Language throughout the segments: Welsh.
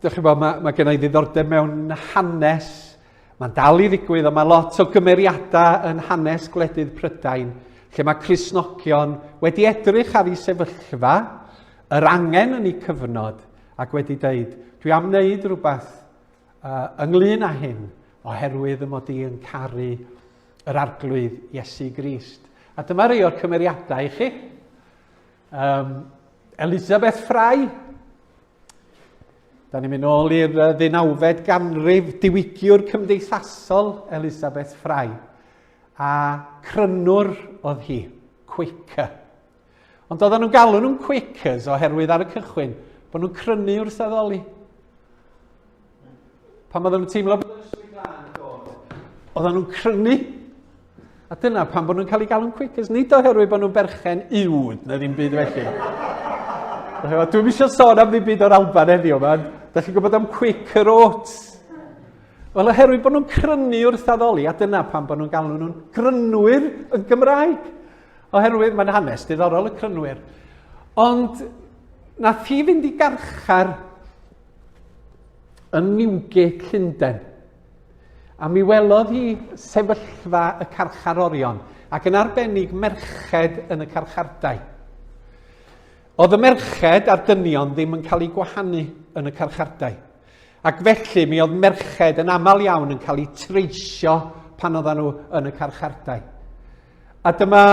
dych chi'n bod, mae gen i ddiddordeb mewn hanes. Mae'n dal i ddigwydd, ond mae lot o gymeriadau yn hanes gwledydd Prydain, lle mae Cristnogion wedi edrych ar ei sefyllfa, yr angen yn ei cyfnod, ac wedi dweud, dwi am wneud rhywbeth ynglyn â hyn, oherwydd y mod i yn caru yr arglwydd Iesu Grist. A dyma rei o'r cymeriadau i chi. Elizabeth Fry. Da ni'n mynd nôl i'r 19fed ganrif, diwygiwr cymdeithasol Elizabeth Fry. A crynwr oedd hi, Quaker. Ond oedden nhw'n galw nhw'n Quakers oherwydd ar y cychwyn, bod nhw'n crynu wrth addoli. Pan oedden nhw'n teimlo bod yn ysbryd glân yn dod, oedden nhw'n crynu. A dyna pan bod nhw'n cael ei galw'n Quakers, nid oherwydd bod nhw'n berchen uwd, na ddim byd felly. Dwi'n eisiau sôn am ddim byd o'r Alban heddiw, man. Da chi'n gwybod am Quaker Oats? Wel, oherwydd bod nhw'n crynu wrth addoli, a dyna pan bod nhw'n galw nhw'n grynwyr yn Gymraeg. Oherwydd mae'n hanes diddorol y crynwyr. Ond, nath hi fynd i garchar yn Newgate, Llundain. A mi welodd hi sefyllfa y carcharorion, ac yn arbennig merched yn y carchardai. Oedd y merched a'r dynion ddim yn cael ei gwahanu yn y carchardai. Ac felly mi oedd merched yn aml iawn yn cael ei treisio pan oedden nhw yn y carchardai. A dyma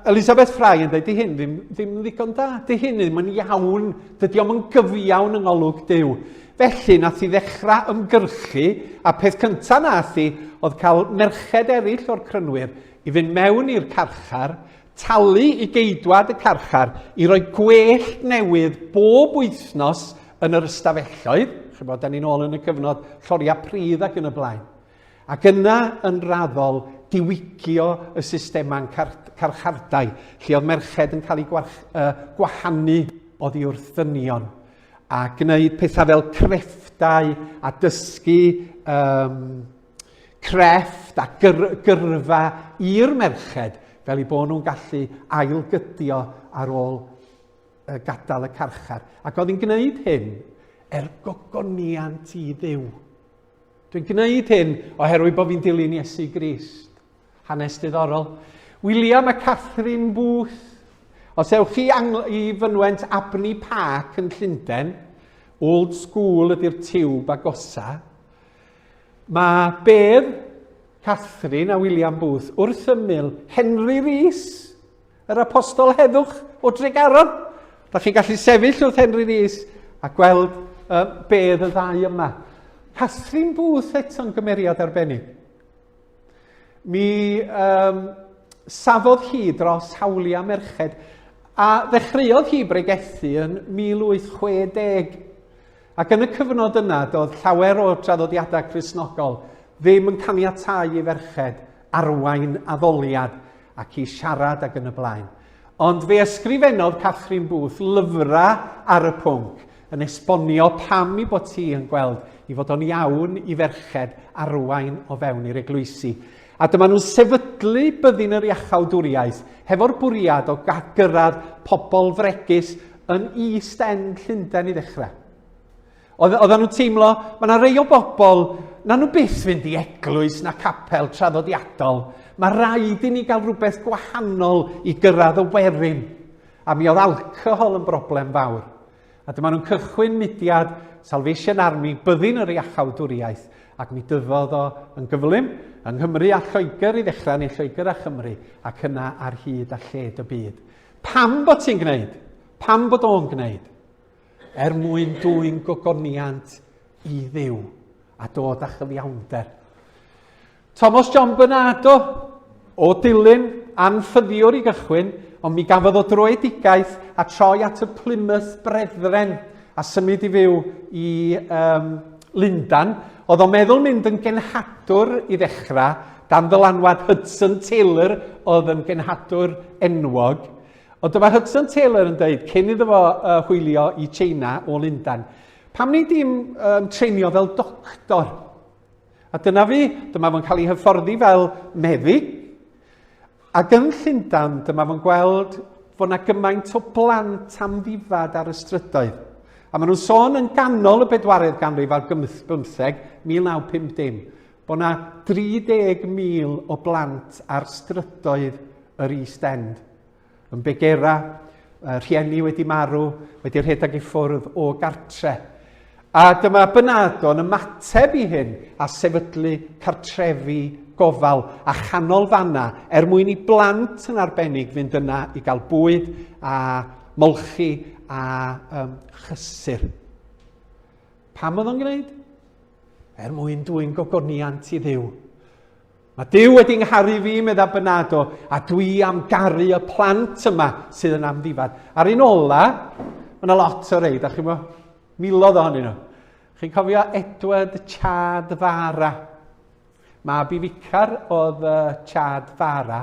Elizabeth Fry yn dweud, di hyn ddim ddigon da, di hyn ddim yn iawn, dydy o'm yn gyfiawn yng ngolwg Dduw. Felly nath i ddechrau ymgyrchu, a peth cyntaf nath i oedd cael merched eraill o'r crynwyr i fynd mewn i'r carchar, talu i geidwad y carchar i roi gwellt newydd bob wythnos yn yr ystafelloedd, chi'n bod, da ni'n ôl yn y cyfnod lloriau pridd ac yn y blaen. Ac yna yn raddol diwygio y systema'n carchardai, lle oedd merched yn cael ei gwahanu oddi wrth ddynion, a gwneud pethau fel crefftau a dysgu crefft a gyrfa i'r merched, fel i bod nhw'n gallu ailgydio ar ôl gadael y carchar. Ac oedd hi'n gwneud hyn gogoniant i Dduw. Dwi'n gwneud hyn oherwydd bod fi'n dilyn Iesu Grist. Hanes diddorol. William a Catherine Booth. Os ewch chi i fynwent Abney Park yn Llundain, Old School ydy'r tiwb agosa, mae bedd Catherine a William Booth wrth ymyl Henry Rees, yr apostol heddwch o Tregaron. Da chi'n gallu sefyll wrth Henry Rees a gweld bedd y ddau yma. Catherine Booth eto'n gymeriad arbennig. Mi safodd hi dros hawliau merched, a ddechreuodd hi bregethu yn 1860. Ac yn y cyfnod yna, doedd llawer o traddodiadau Cristnogol ddim yn caniatáu i ferched arwain addoliad ac i siarad ac yn y blaen. Ond fe ysgrifennodd Catherine Booth lyfrau ar y pwnc yn esbonio pam i bod ti yn gweld i fod o'n iawn i ferched arwain o fewn i'r eglwysi. A dyma nhw'n sefydlu byddin yr iachawdwriaeth hefo'r bwriad o gyrraedd pobl fregus yn East End Llundain i ddechrau. Oedden nhw'n teimlo, mae yna rei o bobl, na nhw byth fynd i eglwys na capel traddodiadol. Mae rhaid i ni gael rhywbeth gwahanol i gyrraedd y werin. A mi oedd alcohol yn broblem fawr. A dyma nhw'n cychwyn mudiad Salvation Army, byddin yr iachawdwriaeth, ac mi dyfodd o yn gyflym yng Nghymru a Lloegr i ddechrau, neu Lloegr a Chymru, ac yna ar hyd a lled y byd. Pam bod ti'n gwneud? Pam bod o'n gwneud? Mwyn dwyn gogoniant i Dduw a dod â chyfiawnder. Thomas John Bernardo o Dilyn, anffyddiwr i gychwyn, ond mi gafodd o droedigaeth a troi at y Plymouth Brethren a symud i fyw i Lundan. Oedd o'n meddwl mynd yn genhadwr i ddechrau, dan ddylanwad Hudson Taylor oedd yn genhadwr enwog. Ond dyma Hudson Taylor yn dweud, cyn iddo fo hwylio i China o Lundan, pam ni dim treinio fel doctor? A dyna fi, dyma fo'n cael ei hyfforddi fel meddyg. Ac yn Llundain, dyma fo'n gweld fod yna gymaint o blant am ddifad ar y strydoedd. A maen nhw'n sôn yn ganol y 4edd ganrif ar 15, 1950, bod yna 30,000 o blant ar strydoedd yr East End. Yn Begera, rhieni wedi marw, wedi rhedeg i ffwrdd o gartre. A dyma Bynadon ymateb i hyn a sefydlu cartrefi gofal a chanolfanna mwyn i blant yn arbennig fynd yna i gael bwyd a molchi a chysur. Pam oedd o'n gwneud? Mwyn dwi'n gogoniant i Dduw. Mae Dduw wedi ngharu fi, medda Bynado, a dwi am garu y plant yma sydd yn amddifad. Ar un ola, mae yna lot o reid, a chi'n mo, milodd ohonyn nhw. Chi'n cofio Edward Chad Fara? Mab i ficar oedd Chad Fara.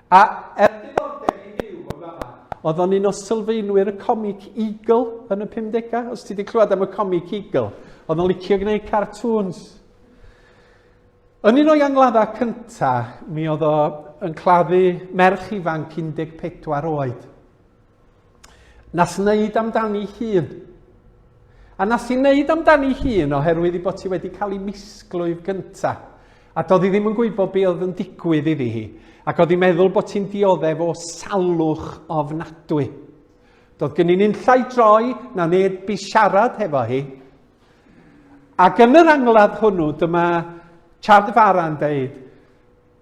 A diddordeb i Dduw o'n fama, oedd o'n un o sylfaenwyr y comic Eagle yn y 50au. Os ti wedi clywed am y comic Eagle, oedd o'n licio gwneud cartoons. Yn un o'i angladdau cyntaf, mi oedd o yn claddu merch ifanc 14 oed. Nas wneud amdani hun. A nas i wneud amdani hun oherwydd i bod ti wedi cael ei misglwyf gyntaf. A doedd hi ddim yn gwybod be oedd yn digwydd iddi hi. Ac oedd hi'n meddwl bod ti'n dioddef o salwch ofnadwy. Doedd gen i'n unllai droi na neb bu siarad hefo hi. Ac yn yr angladd hwnnw, dyma Chad Fara'n dweud,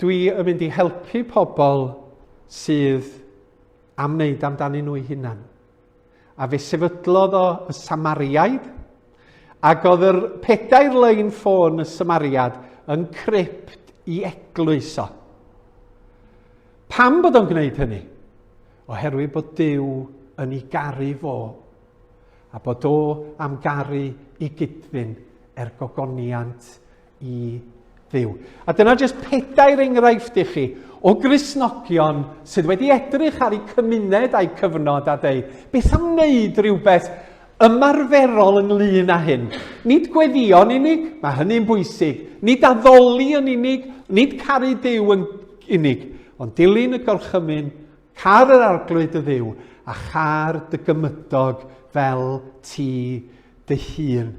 dwi yn mynd i helpu pobl sydd am wneud amdani nhw'i hunan. A fe sefydlodd o y Samariaid, ac oedd yr 4 lein ffôn y Samariad yn crypt i eglwys o. Pam bod o'n gwneud hynny? Oherwydd bod Dduw yn ei garu fo, a bod o am garu i gydfyn gogoniant i Dduw. A dyna jyst 4 enghraifft i chi o Gristnogion sydd wedi edrych ar eu cymuned a'i cyfnod a dweud, beth am wneud rhywbeth ymarferol ynglyn â hyn? Nid gweddïo'n unig, mae hynny'n bwysig, nid addoli yn unig, nid caru Dduw yn unig, ond dilyn y gorchymyn, car yr arglwydd y Dduw, a char dy gymydog fel ti dy hun.